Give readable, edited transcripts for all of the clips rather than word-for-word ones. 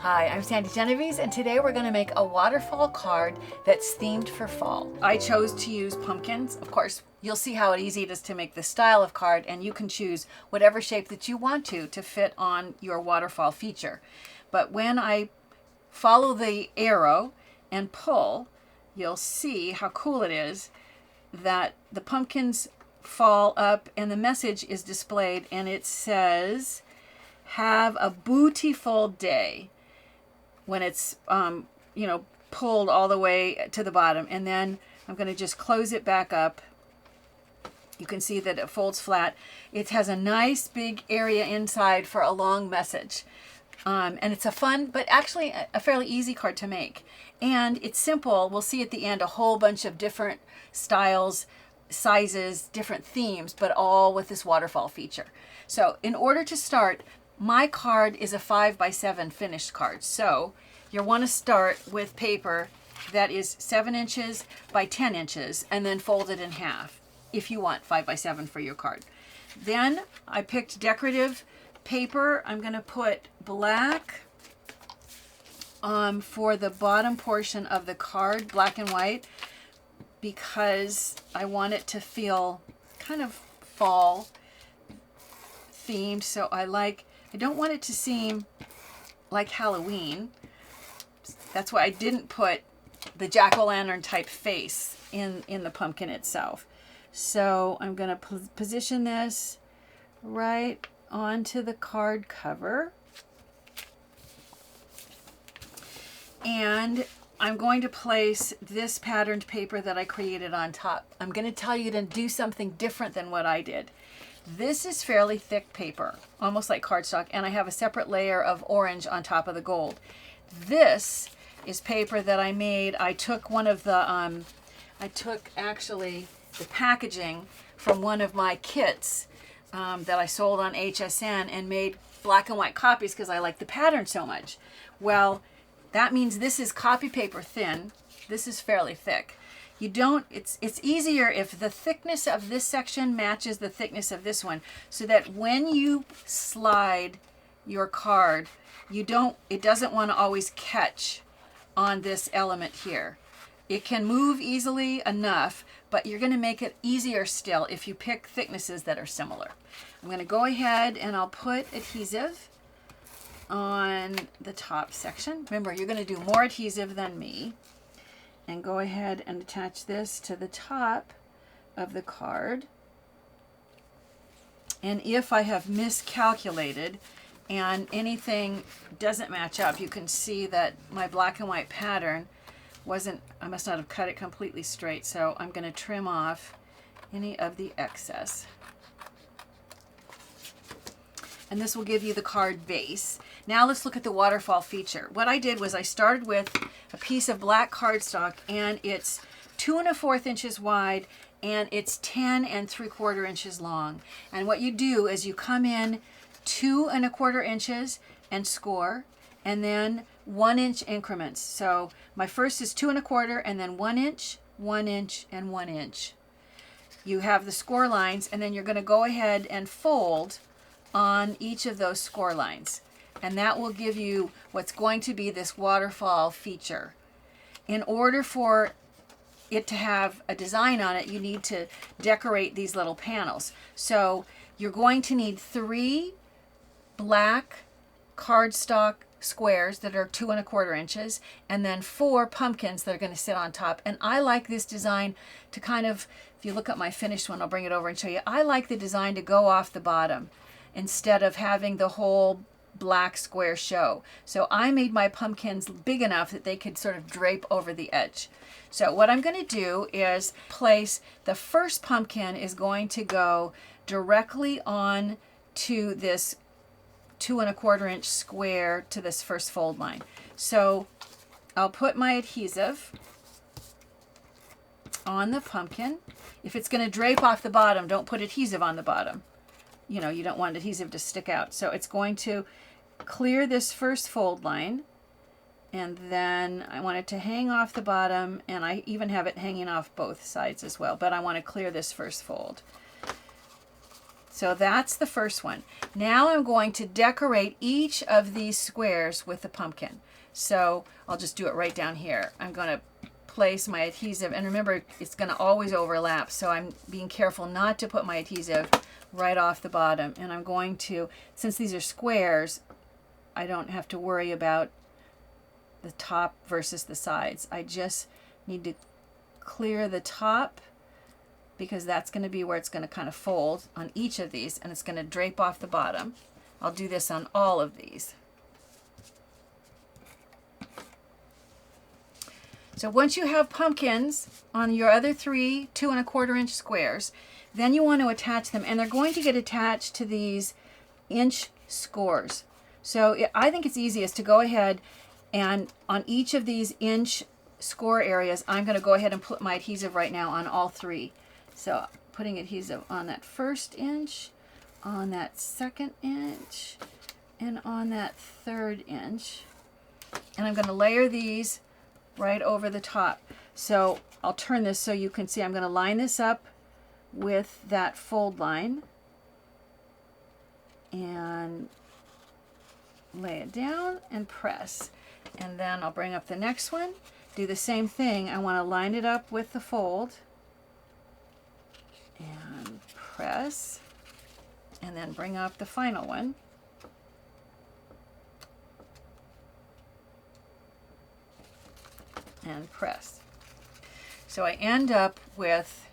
Hi, I'm Sandy Genovese, and today we're going to make a waterfall card that's themed for fall. I chose to use pumpkins. Of course, you'll see how easy it is to make this style of card, and you can choose whatever shape that you want to fit on your waterfall feature. But when I follow the arrow and pull, you'll see how cool it is that the pumpkins fall up and the message is displayed, and it says, "Have a bootiful day," when it's pulled all the way to the bottom. And then I'm going to just close it back up. You can see that it folds flat. It has a nice big area inside for a long message. And it's a fun, but actually a fairly easy card to make. And it's simple. We'll see at the end a whole bunch of different styles, sizes, different themes, but all with this waterfall feature. So in order to start, my card is a 5x7 finished card. So you'll want to start with paper that is 7 inches by 10 inches and then fold it in half if you want 5x7 for your card. Then I picked decorative paper. I'm going to put black for the bottom portion of the card, black and white, because I want it to feel kind of fall themed. So I don't want it to seem like Halloween. That's why I didn't put the jack-o'-lantern type face in the pumpkin itself. So I'm going to position this right onto the card cover. And I'm going to place this patterned paper that I created on top. I'm going to tell you to do something different than what I did. This is fairly thick paper, almost like cardstock, and I have a separate layer of orange on top of the gold. This is paper that I made. I took one of the, actually the packaging from one of my kits that I sold on HSN and made black and white copies because I like the pattern so much. Well, that means this is copy paper thin. This is fairly thick. It's easier if the thickness of this section matches the thickness of this one, so that when you slide your card, it doesn't want to always catch on this element here. It can move easily enough, but you're going to make it easier still if you pick thicknesses that are similar. I'm going to go ahead and I'll put adhesive on the top section. Remember, you're going to do more adhesive than me. And go ahead and attach this to the top of the card. And if I have miscalculated and anything doesn't match up, you can see that my black and white pattern I must not have cut it completely straight. So I'm going to trim off any of the excess. And this will give you the card base. Now let's look at the waterfall feature. What I did was I started with a piece of black cardstock, and it's 2 1/4 inches wide and it's 10 3/4 inches long. And what you do is you come in 2 1/4 inches and score, and then 1 inch increments. So my first is 2 1/4, and then 1 inch, 1 inch, and 1 inch. You have the score lines, and then you're going to go ahead and fold on each of those score lines. And that will give you what's going to be this waterfall feature. In order for it to have a design on it, you need to decorate these little panels. So you're going to need 3 black cardstock squares that are 2 1/4 inches, and then 4 pumpkins that are going to sit on top. And I like this design to kind of, if you look at my finished one, I'll bring it over and show you. I like the design to go off the bottom instead of having the whole black square show. So I made my pumpkins big enough that they could sort of drape over the edge. So what I'm going to do is place the first pumpkin is going to go directly on to this 2 1/4 inch square to this first fold line. So I'll put my adhesive on the pumpkin. If it's going to drape off the bottom, don't put adhesive on the bottom. You don't want adhesive to stick out. So it's going to clear this first fold line, and then I want it to hang off the bottom, and I even have it hanging off both sides as well, but I want to clear this first fold. So that's the first one. Now I'm going to decorate each of these squares with the pumpkin. So I'll just do it right down here. I'm going to place my adhesive, and remember it's going to always overlap, so I'm being careful not to put my adhesive right off the bottom. And I'm going to, since these are squares, I don't have to worry about the top versus the sides. I just need to clear the top, because that's going to be where it's going to kind of fold on each of these, and it's going to drape off the bottom. I'll do this on all of these. So once you have pumpkins on your other 3 2¼ inch squares, then you want to attach them, and they're going to get attached to these inch scores. So I think it's easiest to go ahead and on each of these inch score areas, I'm going to go ahead and put my adhesive right now on all 3. So putting adhesive on that 1st inch, on that 2nd inch, and on that 3rd inch. And I'm going to layer these right over the top. So I'll turn this so you can see. I'm going to line this up with that fold line and lay it down and press. And then I'll bring up the next one, do the same thing. I want to line it up with the fold and press, and then bring up the final one. And press. So I end up with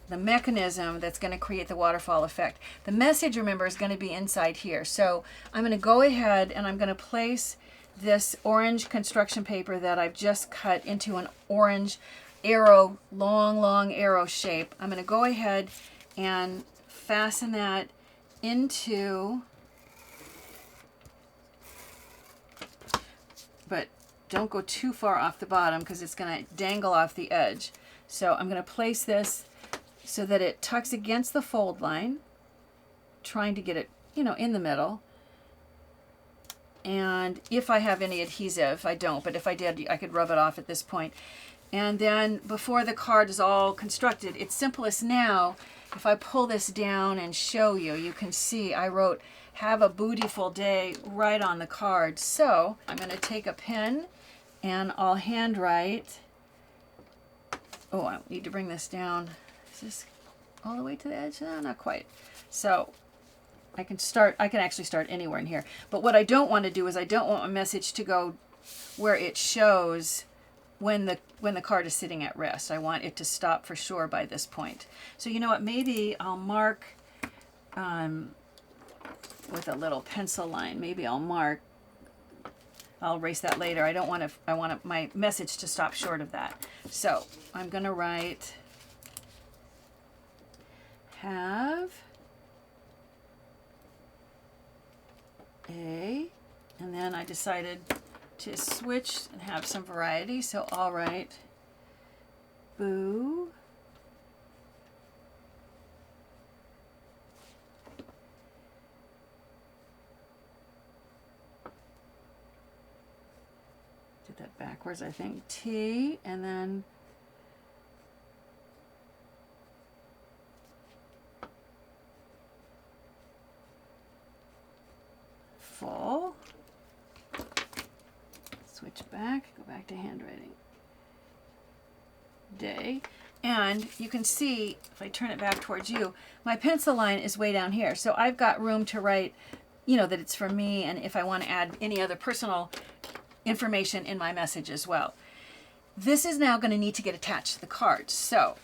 the mechanism that's going to create the waterfall effect. The message, remember, is going to be inside here. So I'm going to go ahead and I'm going to place this orange construction paper that I've just cut into an orange arrow, long arrow shape. I'm going to go ahead and fasten that into, but don't go too far off the bottom because it's going to dangle off the edge. So I'm going to place this so that it tucks against the fold line, trying to get it, in the middle. And if I have any adhesive, I don't, but if I did, I could rub it off at this point. And then before the card is all constructed, it's simplest now. If I pull this down and show you, you can see I wrote "Have a Bootyful Day" right on the card. So I'm going to take a pen and I'll handwrite. Oh, I need to bring this down. Is this all the way to the edge? No, not quite. So I can actually start anywhere in here. But what I don't want to do is I don't want my message to go where it shows when the card is sitting at rest. I want it to stop for sure by this point. So you know what? Maybe I'll mark with a little pencil line. Maybe I'll erase that later. I want my message to stop short of that. So I'm going to write "Have a," and then I decided to switch and have some variety. So I'll write "Boo did that backwards, I think. T, and then full. Switch back, go back to handwriting. Day. And you can see, if I turn it back towards you, my pencil line is way down here. So I've got room to write, that it's for me, and if I want to add any other personal information in my message as well. This is now going to need to get attached to the card. So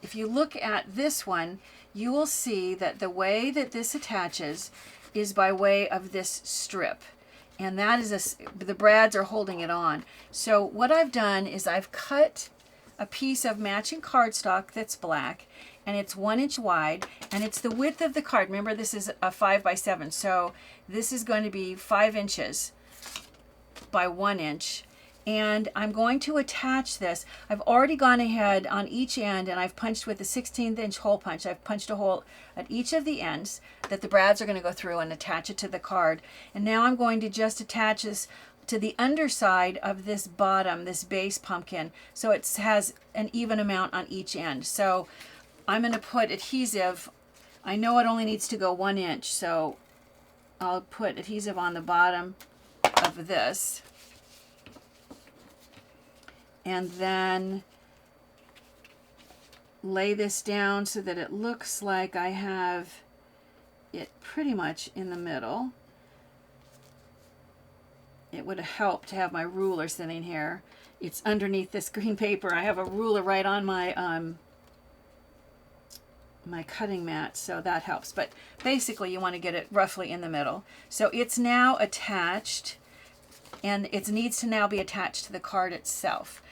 if you look at this one, you will see that the way that this attaches is by way of this strip. And that is the brads are holding it on. So what I've done is I've cut a piece of matching cardstock that's black, and it's 1 inch wide, and it's the width of the card. Remember, this is a 5x7, so this is going to be 5 inches by 1 inch. And I'm going to attach this. I've already gone ahead on each end and I've punched with a 16th inch hole punch. I've punched a hole at each of the ends that the brads are going to go through and attach it to the card. And now I'm going to just attach this to the underside of this bottom, this base pumpkin, so it has an even amount on each end. So I'm going to put adhesive I know it only needs to go 1 inch, so I'll put adhesive on the bottom of this. And then lay this down so that it looks like I have it pretty much in the middle. It would help to have my ruler sitting here. It's underneath this green paper. I have a ruler right on my my cutting mat, so that helps. But basically you want to get it roughly in the middle. So it's now attached, and it needs to now be attached to the card itself.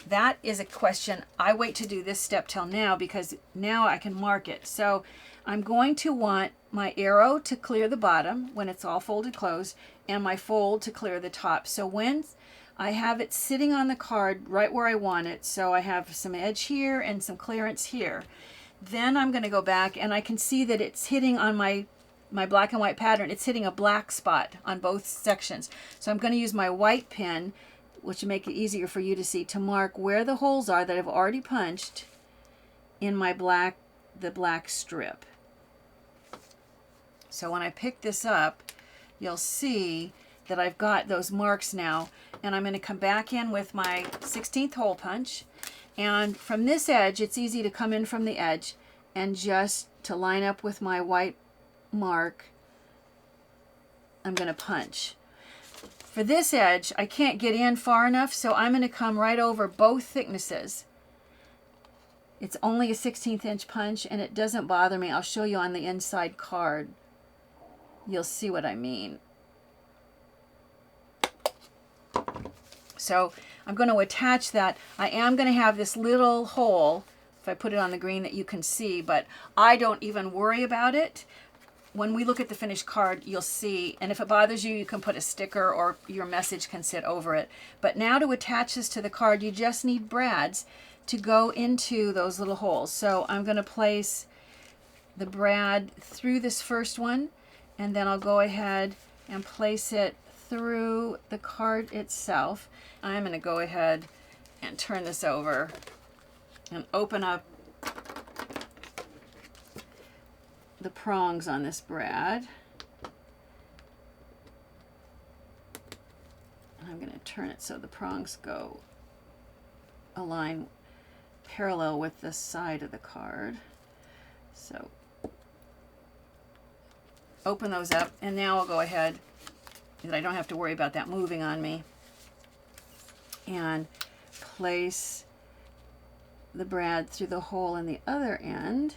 That is a question. I wait to do this step till now because now I can mark it. So I'm going to want my arrow to clear the bottom when it's all folded closed, and my fold to clear the top. So when I have it sitting on the card right where I want it, so I have some edge here and some clearance here, then I'm going to go back and I can see that it's hitting on my black and white pattern. It's hitting a black spot on both sections. So I'm going to use my white pen, which will make it easier for you to see, to mark where the holes are that I've already punched in my the black strip. So when I pick this up, you'll see that I've got those marks now, and I'm going to come back in with my 16th hole punch, and from this edge it's easy to come in from the edge and just to line up with my white mark, I'm going to punch. For this edge I can't get in far enough, so I'm going to come right over both thicknesses. It's only a 1/16 inch punch and it doesn't bother me. I'll show you on the inside card. You'll see what I mean. So I'm going to attach that. I am going to have this little hole, if I put it on the green, that you can see, but I don't even worry about it. When we look at the finished card, you'll see, and if it bothers you, you can put a sticker or your message can sit over it. But now to attach this to the card, you just need brads to go into those little holes. So I'm going to place the brad through this first one, and then I'll go ahead and place it through the card itself. I'm going to go ahead and turn this over and open up the prongs on this brad. And I'm going to turn it so the prongs go align parallel with the side of the card. So open those up, and now I'll go ahead, and I don't have to worry about that moving on me, and place the brad through the hole in the other end.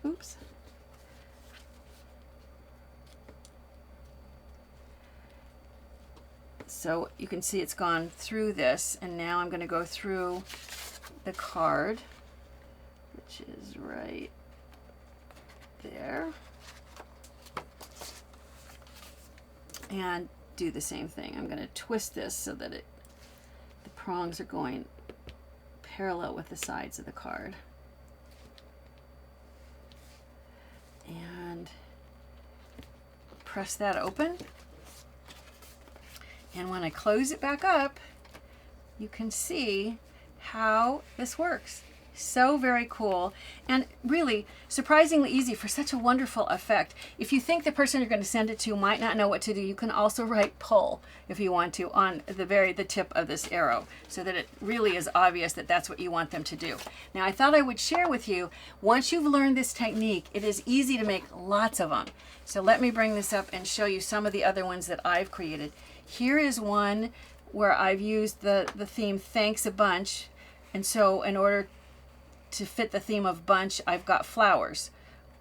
Oops. So you can see it's gone through this, and now I'm going to go through the card, which is right there, and do the same thing. I'm going to twist this so that the prongs are going parallel with the sides of the card. And press that open. And when I close it back up, you can see how this works. So very cool, and really surprisingly easy for such a wonderful effect. If you think the person you're going to send it to might not know what to do, you can also write pull if you want to on the tip of this arrow, so that it really is obvious that that's what you want them to do. Now I thought I would share with you, once you've learned this technique, it is easy to make lots of them. So let me bring this up and show you some of the other ones that I've created. Here is one where I've used the theme Thanks a Bunch, and so in order to fit the theme of bunch, I've got flowers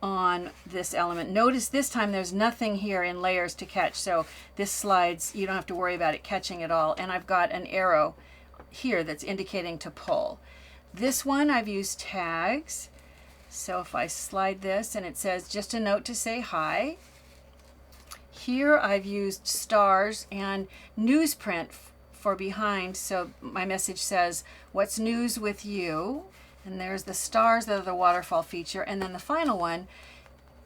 on this element. Notice this time there's nothing here in layers to catch, so this slides, you don't have to worry about it catching at all. And I've got an arrow here that's indicating to pull. This one I've used tags, so if I slide this and it says just a note to say hi. Here I've used stars and newsprint for behind, so my message says, "What's news with you?" And there's the stars that are the waterfall feature. And then the final one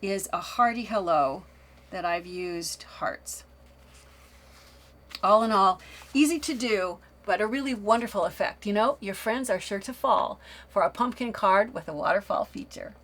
is a hearty hello that I've used hearts. All in all, easy to do, but a really wonderful effect. You know, your friends are sure to fall for a pumpkin card with a waterfall feature.